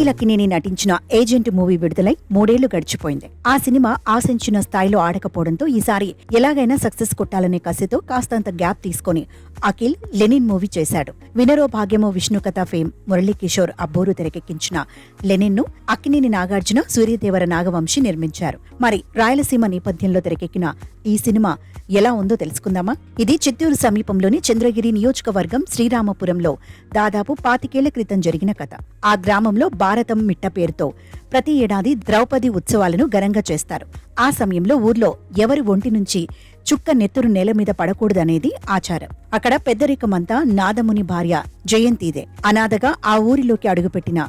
అఖిల్ అక్కినేని నటించిన agent movie విడుదలై 3 ఏళ్లు గడిచిపోయింది. ఆ సినిమా ఆశించిన స్థాయిలో ఆడకపోవడంతో ఈసారి ఎలాగైనా సక్సెస్ కొట్టాలనే కసితో కాస్తంత గ్యాప్ తీసుకుని అఖిల్ లెనిన్ మూవీ చేశాడు. వినరో భాగ్యమో విష్ణుకథ ఫేమ్ మురళీకిషోర్ అబ్బోరు తెరకెక్కించిన లెనిన్ ను అక్కినేని నాగార్జున, సూర్యదేవర నాగవంశి నిర్మించారు. మరి రాయలసీమ నేపథ్యంలో తెరకెక్కిన ఈ సినిమా ఎలా ఉందో తెలుసుకుందామా? ఇది చిత్తూరు సమీపంలోని చంద్రగిరి నియోజకవర్గం శ్రీరామపురంలో దాదాపు 25 ఏళ్ల క్రితం జరిగిన కథ. ఆ గ్రామంలో భారతం మిట్ట పేరుతో ప్రతి ఏడాది ద్రౌపది ఉత్సవాలను ఘనంగా చేస్తారు. ఆ సమయంలో ఊర్లో ఎవరి ఒంటి నుంచి చుక్క నెత్తురు నేల మీద పడకూడదనేది ఆచారం. అక్కడ పెద్దరికమంతా నాదముని భార్య జయంతిదే. అనాథగా ఆ ఊరిలోకి అడుగుపెట్టిన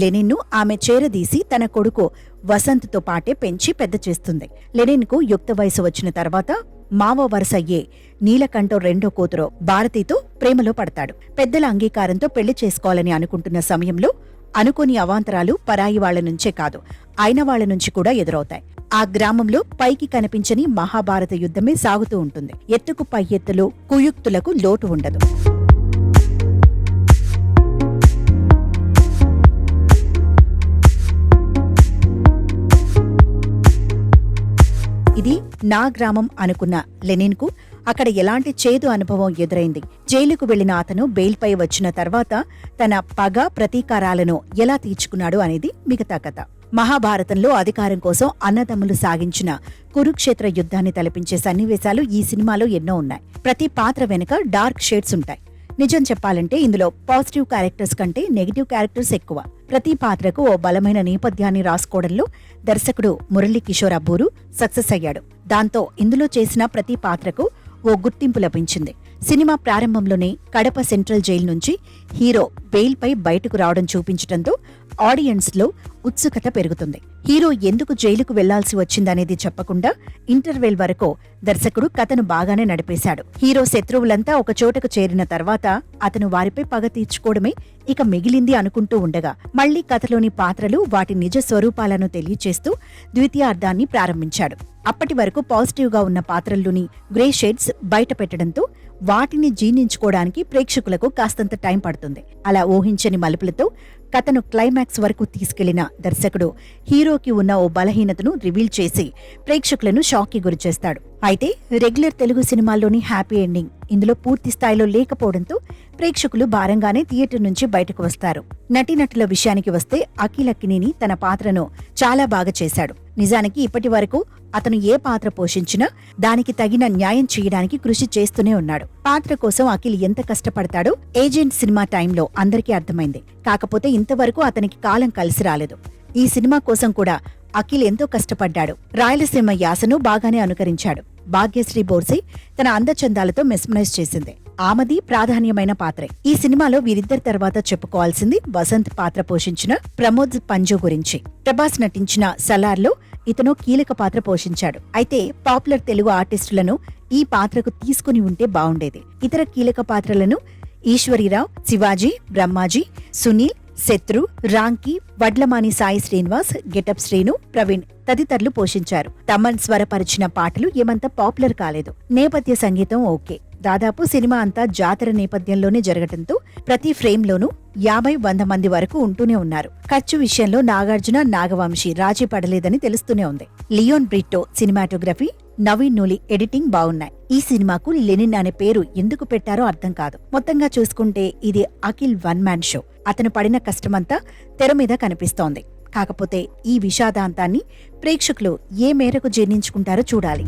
లెనిన్ ను ఆమె చేరదీసి తన కొడుకు వసంత్తో పాటే పెంచి పెద్ద చేస్తుంది. లెనిన్ కు యుక్త వయసు వచ్చిన తర్వాత మావ వరసయ్యే నీలకంఠం రెండో కూతురు భారతితో ప్రేమలో పడతాడు. పెద్దల అంగీకారంతో పెళ్లి చేసుకోవాలని అనుకుంటున్న సమయంలో అనుకోని అవాంతరాలు పరాయి వాళ్ల నుంచే కాదు, అయిన వాళ్ల నుంచి కూడా ఎదురవుతాయి. ఆ గ్రామంలో పైకి కనిపించని మహాభారత యుద్ధమే సాగుతూ ఉంటుంది. ఎత్తుకు పై ఎత్తులు, కుయుక్తులకు లోటు ఉండదు. ఇది నా గ్రామం అనుకున్న లెనిన్ కు అక్కడ ఎలాంటి చేదు అనుభవం ఎదురైంది. జైలుకు వెళ్లిన అతను బెయిల్పై వచ్చిన తర్వాత తన పగ, ప్రతీకారాలను ఎలా తీర్చుకున్నాడు అనేది మిగతా కథ. మహాభారతంలో అధికారం కోసం అన్నదమ్ములు సాగించిన కురుక్షేత్ర యుద్ధాన్ని తలపించే సన్నివేశాలు ఈ సినిమాలో ఎన్నో ఉన్నాయి. ప్రతి పాత్ర వెనుక డార్క్ షేడ్స్ ఉంటాయి. నిజం చెప్పాలంటే ఇందులో పాజిటివ్ క్యారెక్టర్స్ కంటే నెగిటివ్ క్యారెక్టర్స్ ఎక్కువ. ప్రతి పాత్రకు ఓ బలమైన నేపథ్యాన్ని రాసుకోవడంలో దర్శకుడు మురళీకిషోర్ అబ్బూరు సక్సెస్ అయ్యాడు. దాంతో ఇందులో చేసిన ప్రతి పాత్రకు ఓ గుర్తింపు లభించింది. సినిమా ప్రారంభంలోనే కడప సెంట్రల్ జైలు నుంచి హీరో బెయిల్పై బయటకు రావడం చూపించడంతో ఆడియన్స్ లో ఉత్సుకత పెరుగుతుంది. హీరో ఎందుకు జైలుకు వెళ్లాల్సి వచ్చిందనేది చెప్పకుండా ఇంటర్వెల్ వరకు దర్శకుడు కథను బాగానే నడిపేశాడు. హీరో శత్రువులంతా ఒక చోటకు చేరిన తర్వాత అతను వారిపై పగ తీర్చుకోవడమే ఇక మిగిలింది అనుకుంటూ ఉండగా మళ్లీ కథలోని పాత్రలు వాటి నిజ స్వరూపాలను తెలియచేస్తూ ద్వితీయార్థాన్ని ప్రారంభించాడు. అప్పటి వరకు పాజిటివ్ గా ఉన్న పాత్రల్లోని గ్రే షేడ్స్ బయట పెట్టడంతో వాటిని జీర్ణించుకోవడానికి ప్రేక్షకులకు కాస్తంత టైం పడుతుంది. అలా ఊహించని మలుపులతో కథను క్లైమాక్స్ వరకు తీసుకెళ్లిన దర్శకుడు హీరోకి ఉన్న ఓ బలహీనతను రివీల్ చేసి ప్రేక్షకులను షాక్ కి గురిచేస్తాడు. అయితే రెగ్యులర్ తెలుగు సినిమాల్లోని హ్యాపీ ఎండింగ్ ఇందులో పూర్తి స్థాయిలో లేకపోవడంతో ప్రేక్షకులు భారంగానే థియేటర్ నుంచి బయటకు వస్తారు. నటీనటుల విషయానికి వస్తే అఖిల్ అక్కినేని తన పాత్రను చాలా బాగా చేశాడు. నిజానికి ఇప్పటి వరకు అతను ఏ పాత్ర పోషించినా దానికి తగిన న్యాయం చేయడానికి కృషి చేస్తూనే ఉన్నాడు. పాత్ర కోసం అఖిల్ ఎంత కష్టపడతాడో ఏజెంట్ సినిమా టైంలో అందరికీ అర్థమైంది. కాకపోతే ఇంతవరకు అతనికి కాలం కలిసి రాలేదు. ఈ సినిమా కోసం కూడా అఖిల్ ఎంతో కష్టపడ్డాడు. రాయలసీమ యాసను బాగానే అనుకరించాడు. భాగ్యశ్రీ బోర్సే తన అందచందాలతో మెస్మరైజ్ చేసింది. ఆమెది ప్రాధాన్యమైన పాత్రే. ఈ సినిమాలో వీరిద్దరి తర్వాత చెప్పుకోవాల్సింది వసంత్ పాత్ర పోషించిన ప్రమోద్ పంజు గురించి. ప్రభాస్ నటించిన సలార్లో ఇతను కీలక పాత్ర పోషించాడు. అయితే పాపులర్ తెలుగు ఆర్టిస్టులను ఈ పాత్రకు తీసుకుని ఉంటే బావుండేది. ఇతర కీలక పాత్రలను ఈశ్వరీరావు, శివాజీ, బ్రహ్మాజీ, సునీల్, శత్రు, రాంకీ, వడ్లమాని సాయి శ్రీనివాస్, గెటప్ శ్రీను, ప్రవీణ్ తదితరులు పోషించారు. తమన్ స్వరపరిచిన పాటలు ఏమంత పాపులర్ కాలేదు. నేపథ్య సంగీతం ఓకే. దాదాపు సినిమా అంతా జాతర నేపథ్యంలోనే జరగటంతో ప్రతి ఫ్రేమ్ లోనూ 50-100 మంది వరకు ఉంటూనే ఉన్నారు. ఖర్చు విషయంలో నాగార్జున, నాగవంశి రాజీ పడలేదని తెలుస్తూనే ఉంది. లియోన్ బ్రిట్టో సినిమాటోగ్రఫీ, నవీన్ నూలి ఎడిటింగ్ బాగున్నాయి. ఈ సినిమాకు లెనిన్ అనే పేరు ఎందుకు పెట్టారో అర్థం కాదు. మొత్తంగా చూసుకుంటే ఇది అఖిల్ వన్ మ్యాన్ షో. అతను పడిన కష్టమంతా తెర మీద కనిపిస్తోంది. కాకపోతే ఈ విషాదాంతాన్ని ప్రేక్షకులు ఏ మేరకు జీర్ణించుకుంటారో చూడాలి.